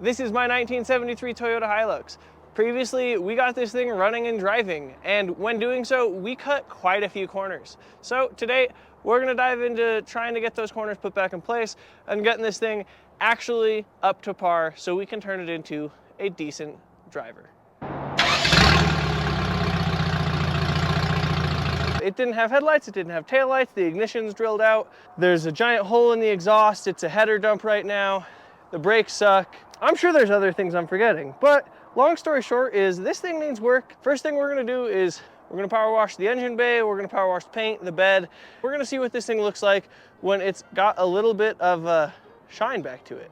This is my 1973 Toyota Hilux. Previously, we got this thing running and driving, and when doing so, we cut quite a few corners. So today, we're gonna dive into trying to get those corners put back in place and getting this thing actually up to par so we can turn it into a decent driver. It didn't have headlights, it didn't have taillights, the ignition's drilled out. There's a giant hole in the exhaust, it's a header dump right now. The brakes suck. I'm sure there's other things I'm forgetting, but long story short is this thing needs work. First thing we're gonna do is we're gonna power wash the engine bay, we're gonna power wash the paint, the bed. We're gonna see what this thing looks like when it's got a little bit of shine back to it.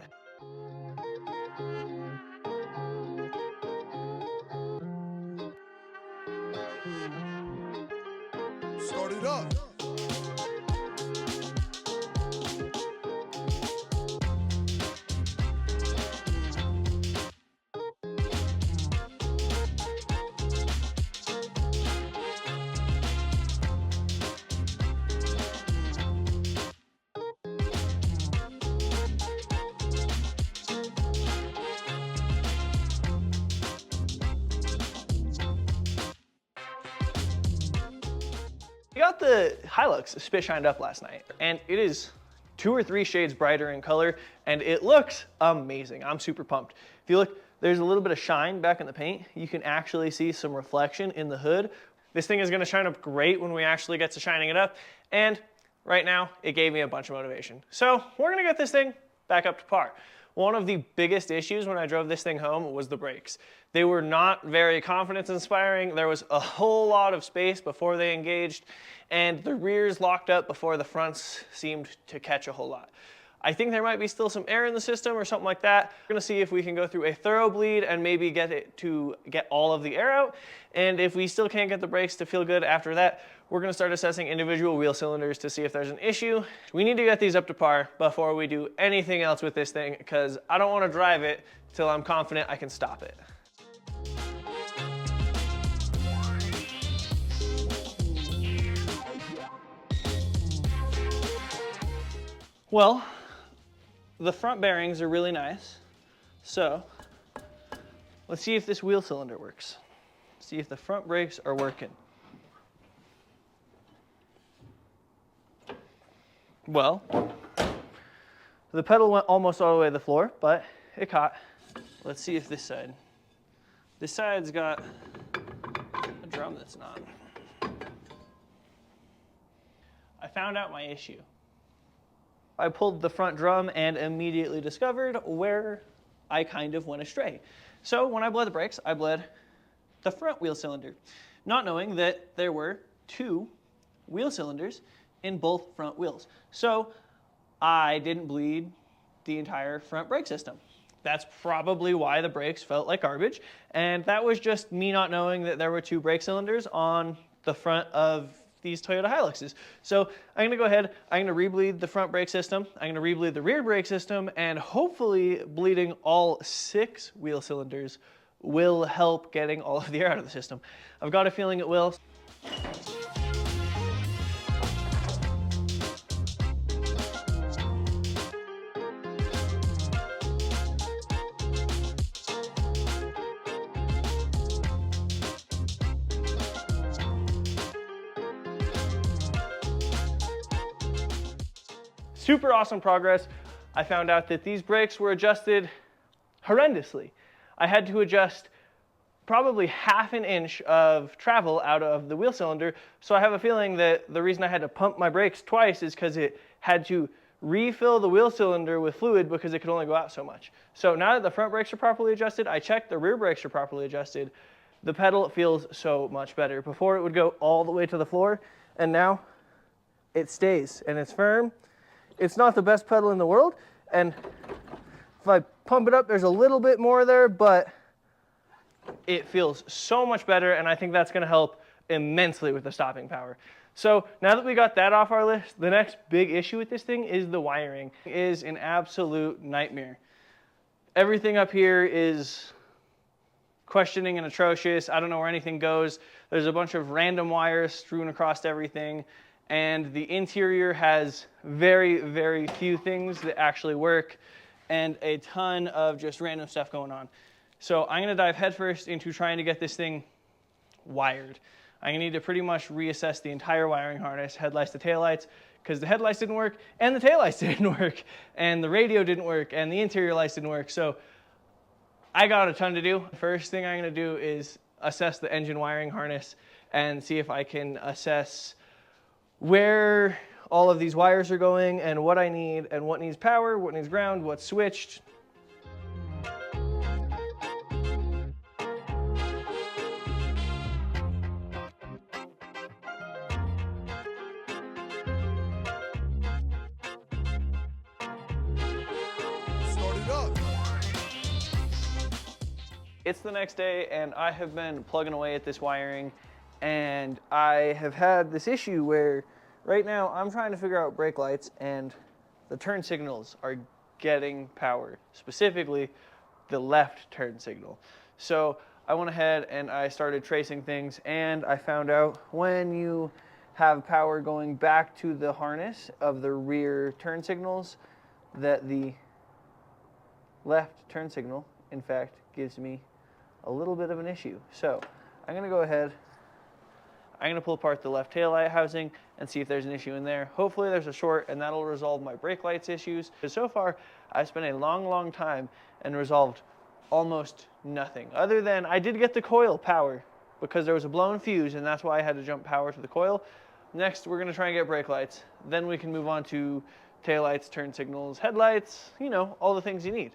Start it up. We got the Hilux spit shined up last night, and it is 2 or 3 shades brighter in color, and it looks amazing. I'm super pumped. If you look, there's a little bit of shine back in the paint. You can actually see some reflection in the hood. This thing is gonna shine up great when we actually get to shining it up, and right now, it gave me a bunch of motivation. So we're gonna get this thing back up to par. One of the biggest issues when I drove this thing home was the brakes. They were not very confidence inspiring. There was a whole lot of space before they engaged, and the rears locked up before the fronts seemed to catch a whole lot. I think there might be still some air in the system or something like that. We're gonna see if we can go through a thorough bleed and maybe get it to get all of the air out. And if we still can't get the brakes to feel good after that, we're gonna start assessing individual wheel cylinders to see if there's an issue. We need to get these up to par before we do anything else with this thing, because I don't wanna drive it till I'm confident I can stop it. Well, the front bearings are really nice. So let's see if this wheel cylinder works. See if the front brakes are working. Well, the pedal went almost all the way to the floor, but it caught. Let's see if this side. This side's got a drum that's not. I found out my issue. I pulled the front drum and immediately discovered where I kind of went astray. So when I bled the brakes, I bled the front wheel cylinder, not knowing that there were 2 wheel cylinders in both front wheels. So I didn't bleed the entire front brake system. That's probably why the brakes felt like garbage. And that was just me not knowing that there were 2 brake cylinders on the front of these Toyota Hiluxes. So I'm gonna go ahead, I'm gonna rebleed the front brake system, I'm gonna rebleed the rear brake system, and hopefully bleeding all 6 wheel cylinders will help getting all of the air out of the system. I've got a feeling it will. Super awesome progress. I found out that these brakes were adjusted horrendously. I had to adjust probably ½ an inch of travel out of the wheel cylinder, so I have a feeling that the reason I had to pump my brakes twice is because it had to refill the wheel cylinder with fluid because it could only go out so much. So now that the front brakes are properly adjusted, I checked the rear brakes are properly adjusted, the pedal feels so much better. Before it would go all the way to the floor, and now it stays and it's firm. It's not the best pedal in the world, and if I pump it up, there's a little bit more there, but it feels so much better, and I think that's gonna help immensely with the stopping power. So now that we got that off our list, the next big issue with this thing is the wiring. It is an absolute nightmare. Everything up here is questioning and atrocious. I don't know where anything goes. There's a bunch of random wires strewn across everything. And the interior has very, very few things that actually work. and a ton of just random stuff going on. So I'm gonna dive headfirst into trying to get this thing wired. I'm gonna need to pretty much reassess the entire wiring harness, headlights to taillights, because the headlights didn't work, and the taillights didn't work, and the radio didn't work, and the interior lights didn't work. So I got a ton to do. First thing I'm gonna do is assess the engine wiring harness and see if I can assess where all of these wires are going and what I need and what needs power, what needs ground, what's switched. Start it up. It's the next day and I have been plugging away at this wiring, and I have had this issue where right now I'm trying to figure out brake lights and the turn signals are getting power, specifically the left turn signal. So I went ahead and I started tracing things, and I found out when you have power going back to the harness of the rear turn signals that the left turn signal, in fact, gives me a little bit of an issue. So I'm gonna go ahead, I'm gonna pull apart the left taillight housing and see if there's an issue in there. Hopefully there's a short and that'll resolve my brake lights issues. Because so far, I've spent a long time and resolved almost nothing. Other than I did get the coil power because there was a blown fuse, and that's why I had to jump power to the coil. Next, we're gonna try and get brake lights. Then we can move on to taillights, turn signals, headlights, you know, all the things you need.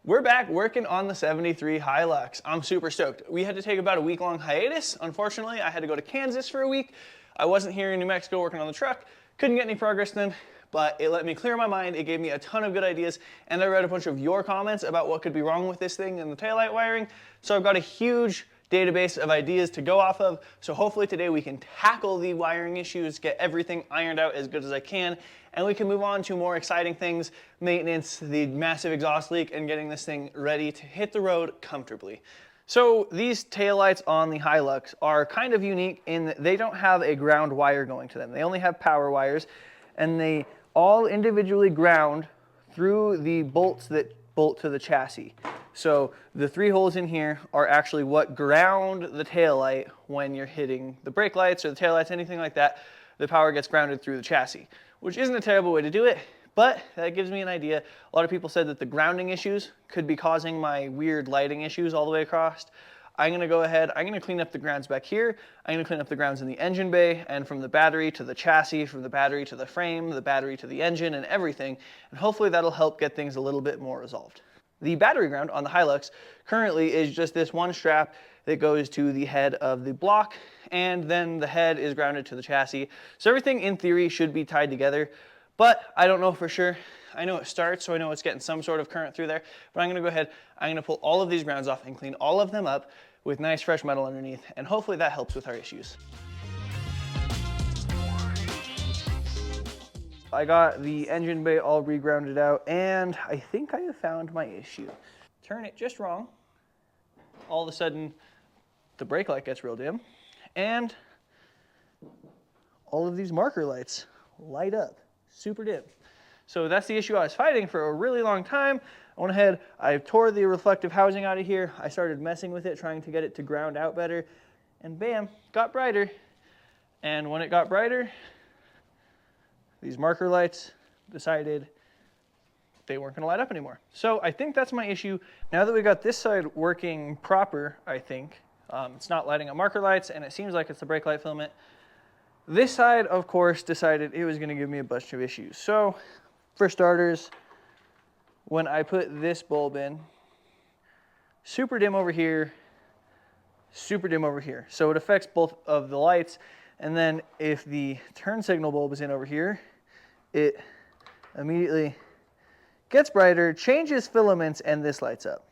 We're back working on the 73 Hilux. I'm super stoked. We had to take about a week-long hiatus. Unfortunately, I had to go to Kansas for a week. I wasn't here in New Mexico working on the truck. Couldn't get any progress then, but it let me clear my mind. It gave me a ton of good ideas, and I read a bunch of your comments about what could be wrong with this thing and the taillight wiring. So I've got a huge database of ideas to go off of. So hopefully today we can tackle the wiring issues, get everything ironed out as good as I can, and we can move on to more exciting things, maintenance, the massive exhaust leak, and getting this thing ready to hit the road comfortably. So these taillights on the Hilux are kind of unique in that they don't have a ground wire going to them. They only have power wires, and they all individually ground through the bolts that bolt to the chassis. So the 3 holes in here are actually what ground the taillight when you're hitting the brake lights or the taillights, anything like that. The power gets grounded through the chassis, which isn't a terrible way to do it, but that gives me an idea. A lot of people said that the grounding issues could be causing my weird lighting issues all the way across. I'm gonna go ahead, I'm gonna clean up the grounds back here. I'm gonna clean up the grounds in the engine bay, and from the battery to the chassis, from the battery to the frame, the battery to the engine, and everything. And hopefully that'll help get things a little bit more resolved. The battery ground on the Hilux currently is just this one strap that goes to the head of the block, and then the head is grounded to the chassis. So everything in theory should be tied together, but I don't know for sure. I know it starts, so I know it's getting some sort of current through there, but I'm gonna go ahead, I'm gonna pull all of these grounds off and clean all of them up with nice fresh metal underneath, and hopefully that helps with our issues. I got the engine bay all regrounded out, and I think I have found my issue. Turn it just wrong. All of a sudden, the brake light gets real dim, and all of these marker lights light up super dim. So that's the issue I was fighting for a really long time. I went ahead, I tore the reflective housing out of here. I started messing with it, trying to get it to ground out better, and bam, got brighter. And when it got brighter, these marker lights decided they weren't gonna light up anymore. So I think that's my issue. Now that we got this side working proper, I think, it's not lighting up marker lights, and it seems like it's the brake light filament. This side, of course, decided it was gonna give me a bunch of issues. So, for starters, when I put this bulb in, super dim over here, super dim over here. So it affects both of the lights. And then if the turn signal bulb is in over here, it immediately gets brighter, changes filaments, and this lights up.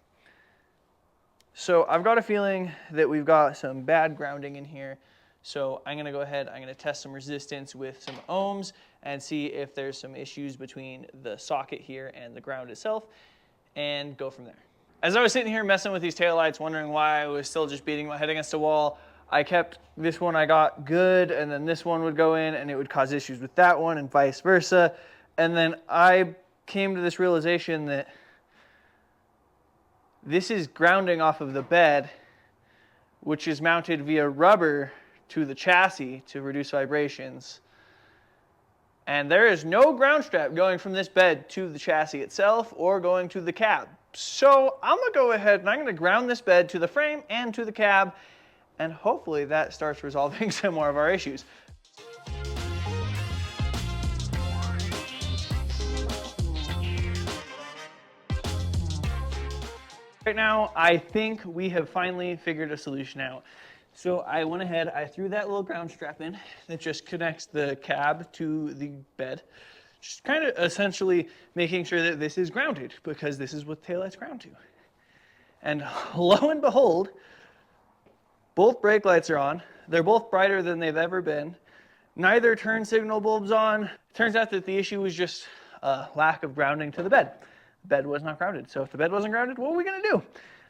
So I've got a feeling that we've got some bad grounding in here. So I'm gonna go ahead, I'm gonna test some resistance with some ohms and see if there's some issues between the socket here and the ground itself, and go from there. As I was sitting here messing with these taillights, wondering why I was still just beating my head against the wall, I kept this one I got good, and then this one would go in and it would cause issues with that one, and vice versa. And then I came to this realization that This is grounding off of the bed, which is mounted via rubber to the chassis to reduce vibrations. And there is no ground strap going from this bed to the chassis itself or going to the cab. So I'm gonna go ahead and I'm gonna ground this bed to the frame and to the cab, and hopefully that starts resolving some more of our issues. Right now, I think we have finally figured a solution out. So I went ahead, I threw that little ground strap in that just connects the cab to the bed. Just kind of essentially making sure that this is grounded, because this is what taillights ground to. And lo and behold, both brake lights are on. They're both brighter than they've ever been. Neither turn signal bulb's on. Turns out that the issue was just a lack of grounding to the bed. The bed was not grounded. So if the bed wasn't grounded, what were we gonna do?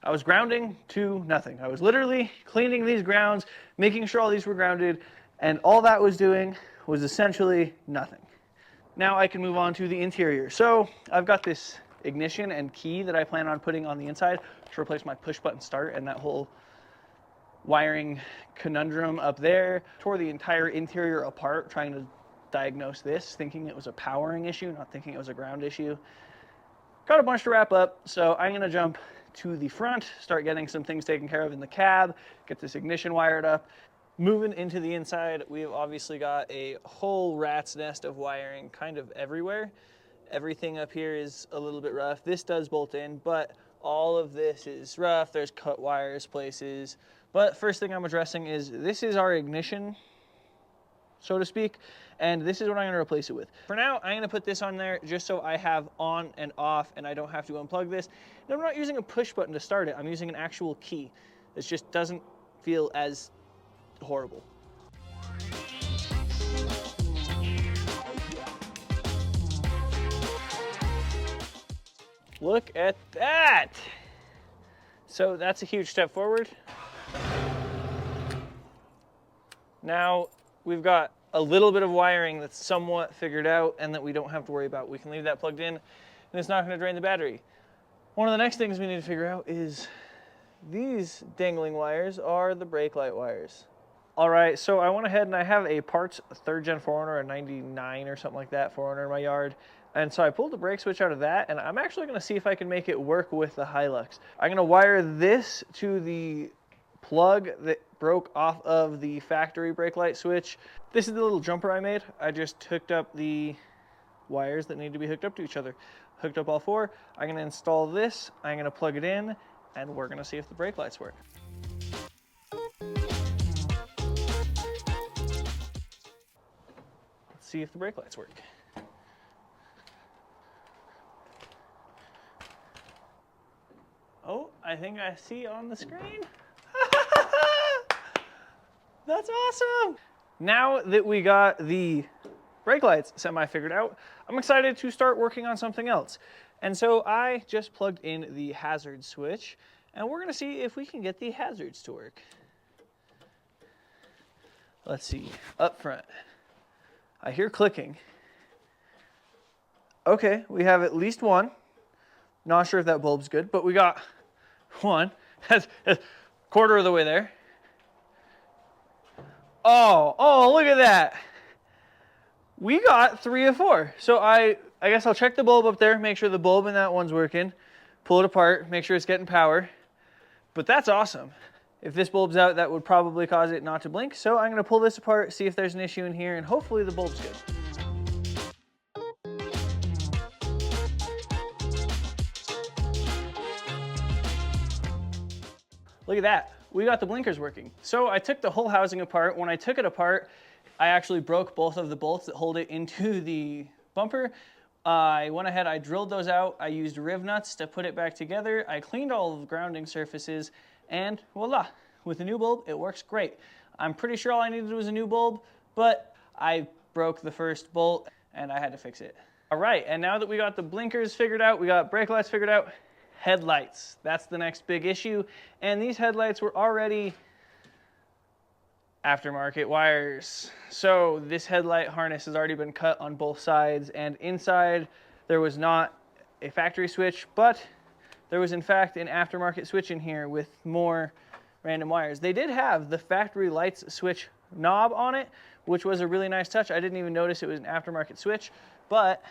I was grounding to nothing. I was literally cleaning these grounds, making sure all these were grounded, and all that was doing was essentially nothing. Now I can move on to the interior. So I've got this ignition and key that I plan on putting on the inside to replace my push button start and that whole wiring conundrum up there. Tore the entire interior apart trying to diagnose this, thinking it was a powering issue, not thinking it was a ground issue. Got a bunch to wrap up, so I'm gonna jump to the front, start getting some things taken care of in the cab, get this ignition wired up. Moving into the inside, we've obviously got a whole rat's nest of wiring kind of everywhere. Everything up here is a little bit rough. This does bolt in, but all of this is rough. There's cut wires places. But first thing I'm addressing is this is our ignition, so to speak, and this is what I'm gonna replace it with. For now, I'm gonna put this on there just so I have on and off and I don't have to unplug this. And I'm not using a push button to start it. I'm using an actual key. This just doesn't feel as horrible. Look at that. So that's a huge step forward. Now we've got a little bit of wiring that's somewhat figured out and that we don't have to worry about. We can leave that plugged in and it's not going to drain the battery. One of the next things we need to figure out is these dangling wires are the brake light wires. All right, so I went ahead and I have a parts 3rd gen 4Runner, a 99 or something like that 4Runner in my yard. And so I pulled the brake switch out of that, and I'm actually gonna see if I can make it work with the Hilux. I'm gonna wire this to the plug that broke off of the factory brake light switch. This is the little jumper I made. I just hooked up the wires that need to be hooked up to each other. Hooked up all 4. I'm gonna install this, I'm gonna plug it in, and we're gonna see if the brake lights work. Let's see if the brake lights work. Oh, I think I see on the screen. That's awesome. Now that we got the brake lights semi-figured out, I'm excited to start working on something else. And so I just plugged in the hazard switch, and we're gonna see if we can get the hazards to work. Let's see, up front. I hear clicking. Okay, we have at least one. Not sure if that bulb's good, but we got one. That's a quarter of the way there. Oh, look at that. We got 3 of 4. So I guess I'll check the bulb up there, make sure the bulb in that one's working, pull it apart, make sure it's getting power. But that's awesome. If this bulb's out, that would probably cause it not to blink. So I'm gonna pull this apart, see if there's an issue in here, and hopefully the bulb's good. Look at that, we got the blinkers working. So I took the whole housing apart. When I took it apart, I actually broke both of the bolts that hold it into the bumper. I went ahead, I drilled those out. I used riv nuts to put it back together. I cleaned all of the grounding surfaces, and voila, with a new bulb, it works great. I'm pretty sure all I needed was a new bulb, but I broke the first bolt and I had to fix it. All right, and now that we got the blinkers figured out, we got brake lights figured out, headlights. That's the next big issue. And these headlights were already aftermarket wires. So this headlight harness has already been cut on both sides, and inside there was not a factory switch, but there was in fact an aftermarket switch in here with more random wires. They did have the factory lights switch knob on it, which was a really nice touch. I didn't even notice it was an aftermarket switch, but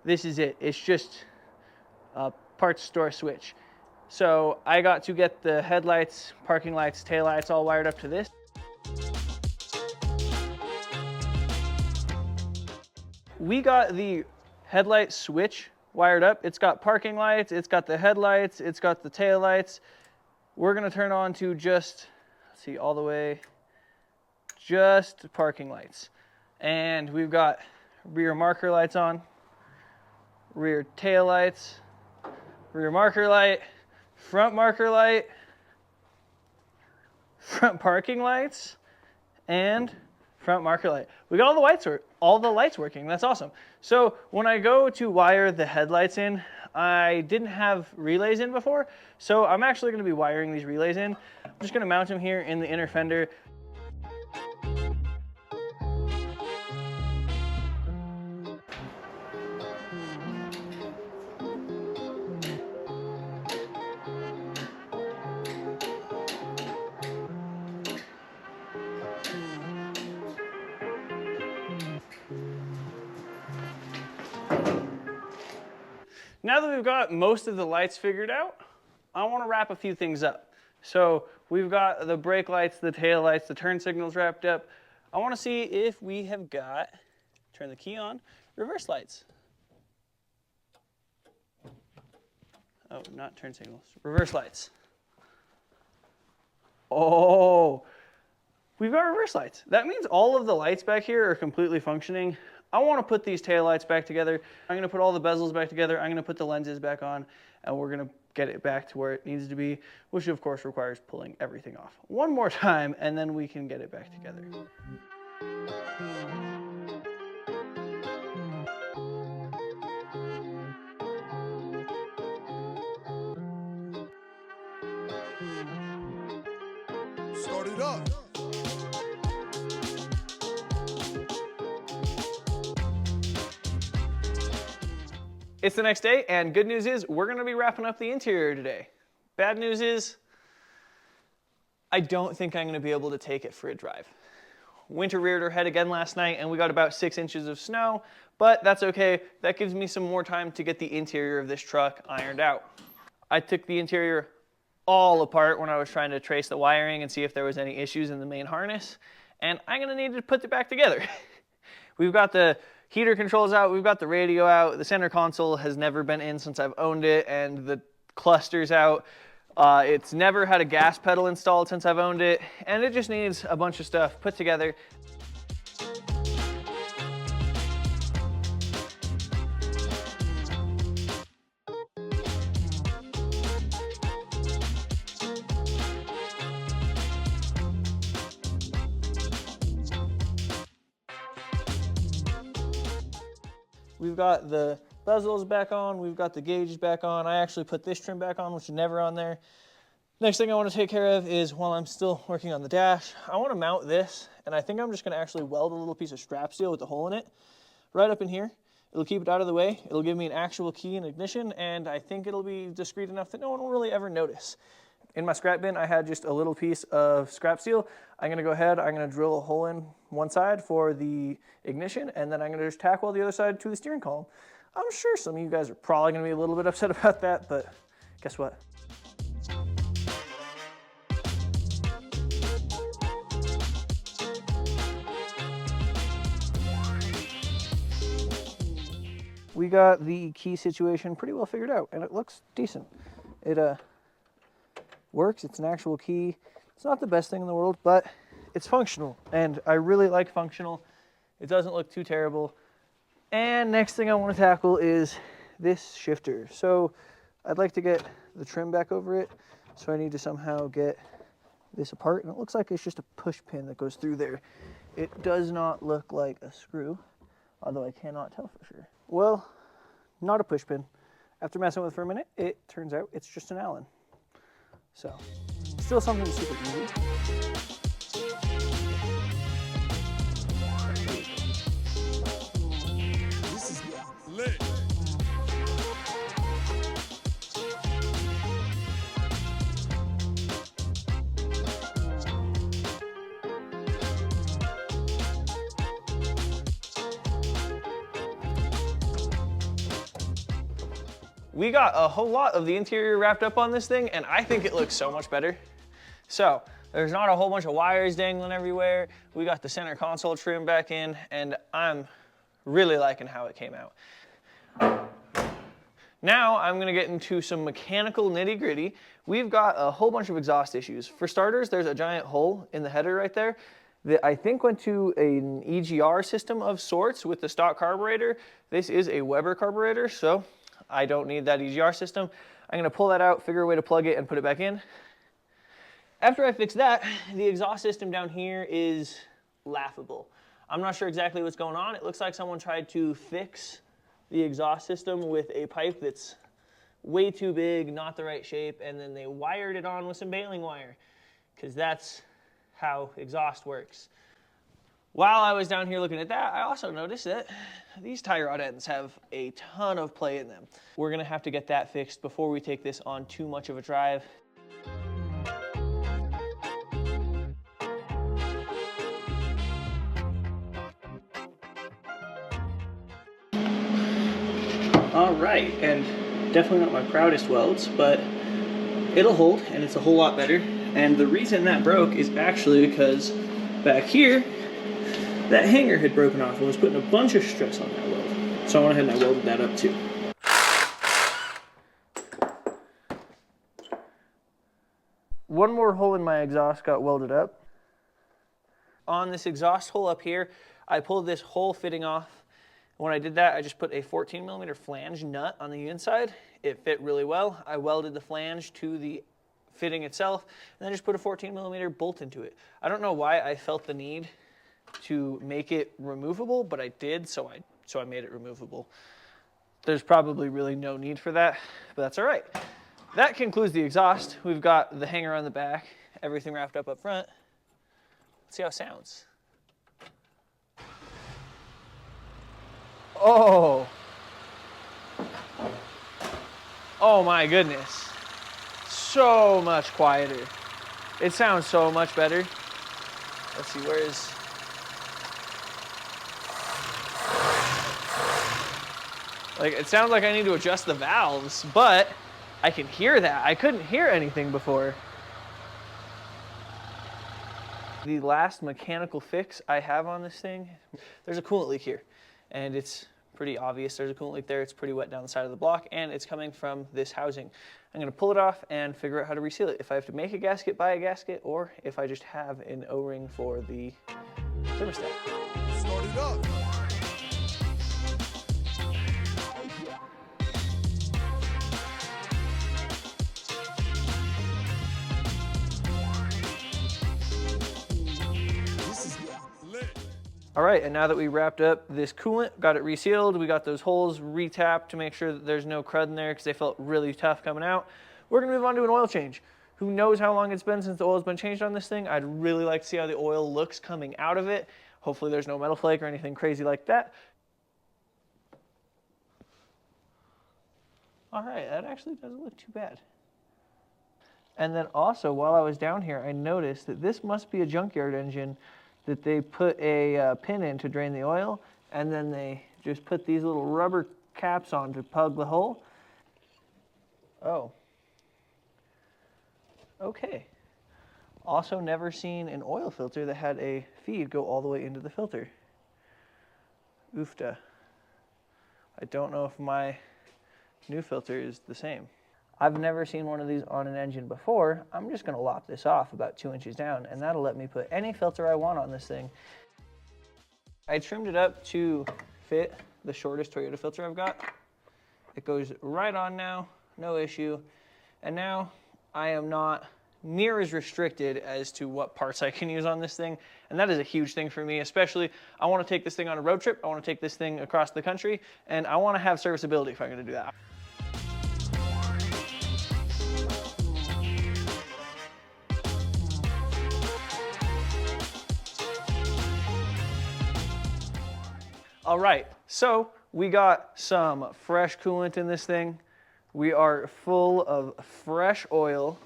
this is it. It's just a parts store switch. So I got to get the headlights, parking lights, taillights all wired up to this. We got the headlight switch wired up. It's got parking lights, it's got the headlights, it's got the taillights. We're gonna turn on to just, let's see, all the way, just parking lights. And we've got rear marker lights on, rear tail lights, rear marker light, front marker light, front parking lights, and front marker light. We got all the lights working. That's awesome. So when I go to wire the headlights in, I didn't have relays in before, so I'm actually going to be wiring these relays in. I'm just going to mount them here in the inner fender. Now that we've got most of the lights figured out, I want to wrap a few things up. So we've got the brake lights, the tail lights, the turn signals wrapped up. I want to see if we have got, turn the key on, reverse lights. Oh, not turn signals, reverse lights. Oh, we've got reverse lights. That means all of the lights back here are completely functioning. I want to put these tail lights back together. I'm going to put all the bezels back together. I'm going to put the lenses back on, and we're going to get it back to where it needs to be, which of course requires pulling everything off one more time, and then we can get it back together. Start it up. It's the next day, and good news is we're going to be wrapping up the interior today. Bad news is I don't think I'm going to be able to take it for a drive. Winter reared her head again last night, and we got about 6 inches of snow, but that's okay. That gives me some more time to get the interior of this truck ironed out. I took the interior all apart when I was trying to trace the wiring and see if there was any issues in the main harness, and I'm going to need to put it back together. We've got the heater controls out, we've got the radio out, the center console has never been in since I've owned it, and the cluster's out. It's never had a gas pedal installed since I've owned it, and it just needs a bunch of stuff put together. We've got the bezels back on, we've got the gauges back on. I actually put this trim back on, which is never on there. Next thing I want to take care of is, while I'm still working on the dash, I want to mount this, and I think I'm just going to actually weld a little piece of strap steel with the hole in it right up in here. It'll keep it out of the way, it'll give me an actual key and ignition, and I think it'll be discreet enough that no one will really ever notice. In my scrap bin, I had just a little piece of scrap steel. I'm going to go ahead, I'm going to drill a hole in one side for the ignition, and then I'm going to just tack weld the other side to the steering column. I'm sure some of you guys are probably going to be a little bit upset about that, but guess what? We got the key situation pretty well figured out, and it looks decent. It works, it's an actual key. It's not the best thing in the world, but it's functional, and I really like functional. It doesn't look too terrible. And next thing I want to tackle is this shifter. So I'd like to get the trim back over it, so I need to somehow get this apart, and it looks like it's just a push pin that goes through there. It does not look like a screw, although I cannot tell for sure. Well, not a push pin. After messing with it for a minute, it turns out it's just an Allen. So, still something super easy. This is lit. We got a whole lot of the interior wrapped up on this thing, and I think it looks so much better. So there's not a whole bunch of wires dangling everywhere. We got the center console trim back in, and I'm really liking how it came out. Now I'm gonna get into some mechanical nitty gritty. We've got a whole bunch of exhaust issues. For starters, there's a giant hole in the header right there that I think went to an EGR system of sorts with the stock carburetor. This is a Weber carburetor, so I don't need that EGR system. I'm gonna pull that out, figure a way to plug it and put it back in. After I fix that, the exhaust system down here is laughable. I'm not sure exactly what's going on. It looks like someone tried to fix the exhaust system with a pipe that's way too big, not the right shape, and then they wired it on with some baling wire, because that's how exhaust works. While I was down here looking at that, I also noticed that these tie rod ends have a ton of play in them. We're gonna have to get that fixed before we take this on too much of a drive. All right, and definitely not my proudest welds, but it'll hold, and it's a whole lot better. And the reason that broke is actually because back here, that hanger had broken off and was putting a bunch of stress on that weld. So I went ahead and I welded that up too. One more hole in my exhaust got welded up. On this exhaust hole up here, I pulled this whole fitting off. When I did that, I just put a 14mm flange nut on the inside. It fit really well. I welded the flange to the fitting itself, and then just put a 14mm bolt into it. I don't know why I felt the need to make it removable, but I did, so I made it removable. There's probably really no need for that, but that's all right. That concludes the exhaust. We've got the hanger on the back, everything wrapped up front. Let's see how it sounds. Oh. Oh my goodness. So much quieter. It sounds so much better. Let's see, where is... Like, it sounds like I need to adjust the valves, but I can hear that. I couldn't hear anything before. The last mechanical fix I have on this thing, there's a coolant leak here. And it's pretty obvious there's a coolant leak there. It's pretty wet down the side of the block, and it's coming from this housing. I'm gonna pull it off and figure out how to reseal it. If I have to make a gasket, buy a gasket, or if I just have an O-ring for the thermostat. Start it up. This is lit. All right, and now that we wrapped up this coolant, got it resealed, we got those holes re-tapped to make sure that there's no crud in there because they felt really tough coming out, we're gonna move on to an oil change. Who knows how long it's been since the oil's been changed on this thing? I'd really like to see how the oil looks coming out of it. Hopefully there's no metal flake or anything crazy like that. All right, that actually doesn't look too bad. And then also, while I was down here, I noticed that this must be a junkyard engine that they put a pin in to drain the oil, and then they just put these little rubber caps on to plug the hole. Oh. Okay. Also never seen an oil filter that had a feed go all the way into the filter. Oofta. I don't know if my new filter is the same. I've never seen one of these on an engine before. I'm just gonna lop this off about 2 inches down, and that'll let me put any filter I want on this thing. I trimmed it up to fit the shortest Toyota filter I've got. It goes right on now, no issue. And now I am not near as restricted as to what parts I can use on this thing, and that is a huge thing for me, especially I want to take this thing on a road trip, I want to take this thing across the country, and I want to have serviceability if I'm going to do that. All right, so we got some fresh coolant in this thing. We are full of fresh oil.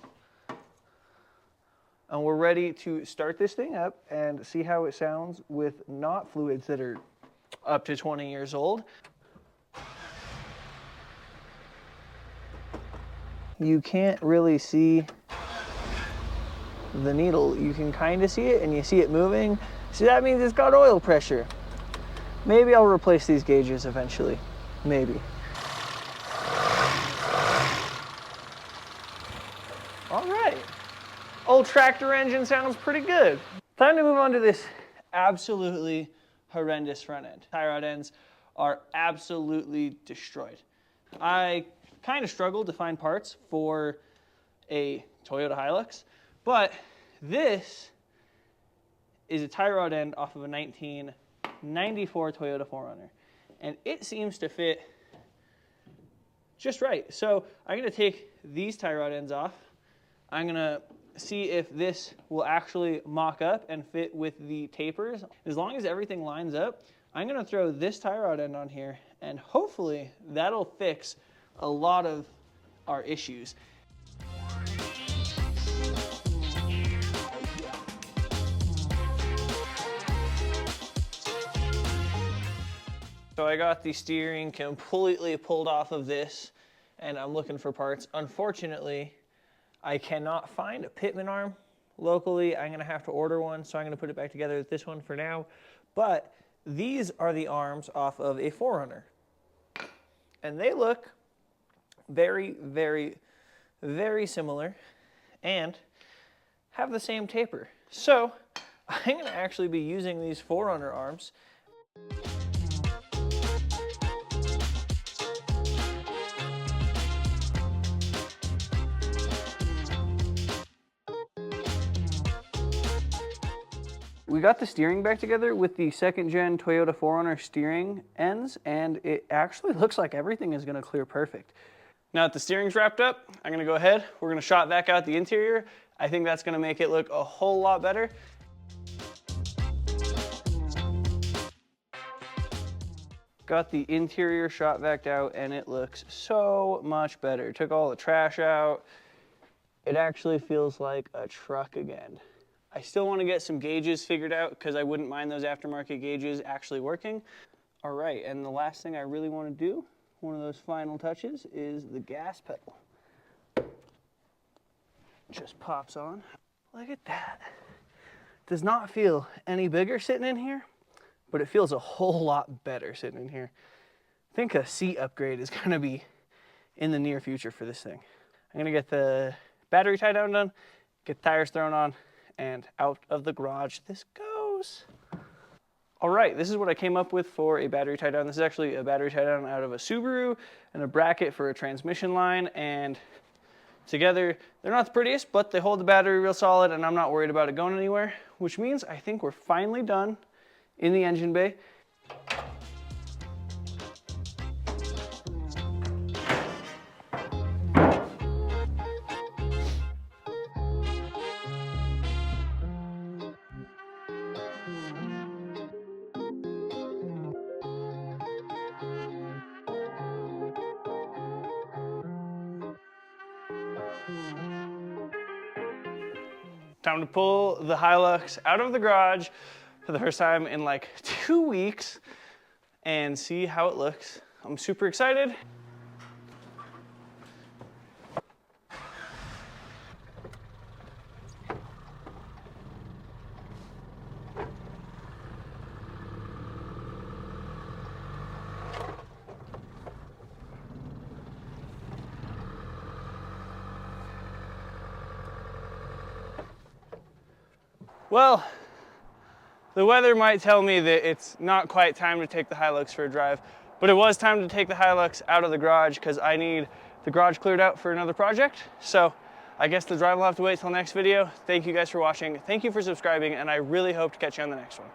And we're ready to start this thing up and see how it sounds with not fluids that are up to 20 years old. you can't really see the needle. You can kind of see it, and you see it moving. So that means it's got oil pressure. Maybe I'll replace these gauges eventually. Maybe. All right. Old tractor engine sounds pretty good. Time to move on to this absolutely horrendous front end. Tie rod ends are absolutely destroyed. I kind of struggled to find parts for a Toyota Hilux, but this is a tie rod end off of a 1994 Toyota 4Runner, and it seems to fit just right. So I'm gonna take these tie rod ends off. I'm gonna see if this will actually mock up and fit with the tapers. As long as everything lines up, I'm gonna throw this tie rod end on here, and hopefully that'll fix a lot of our issues. So I got the steering completely pulled off of this, and I'm looking for parts. Unfortunately, I cannot find a pitman arm locally. I'm gonna have to order one, so I'm gonna put it back together with this one for now. But these are the arms off of a 4Runner. And they look very, very, very similar and have the same taper. So I'm gonna actually be using these 4Runner arms. We got the steering back together with the second gen Toyota 4Runner steering ends, and it actually looks like everything is gonna clear perfect. Now that the steering's wrapped up, I'm gonna go ahead, we're gonna shot vac out the interior. I think that's gonna make it look a whole lot better. Got the interior shot vac'd out, and it looks so much better. Took all the trash out. It actually feels like a truck again. I still want to get some gauges figured out because I wouldn't mind those aftermarket gauges actually working. All right, and the last thing I really want to do, one of those final touches, is the gas pedal. Just pops on. Look at that. Does not feel any bigger sitting in here, but it feels a whole lot better sitting in here. I think a seat upgrade is going to be in the near future for this thing. I'm going to get the battery tie down done, get tires thrown on, and out of the garage this goes. All right, this is what I came up with for a battery tie down. This is actually a battery tie down out of a Subaru and a bracket for a transmission line, and together they're not the prettiest, but they hold the battery real solid, and I'm not worried about it going anywhere, which means I think we're finally done in the engine bay. Time to pull the Hilux out of the garage for the first time in like 2 weeks and see how it looks. I'm super excited. Well, the weather might tell me that it's not quite time to take the Hilux for a drive, but it was time to take the Hilux out of the garage because I need the garage cleared out for another project. So I guess the drive will have to wait till next video. Thank you guys for watching. Thank you for subscribing, and I really hope to catch you on the next one.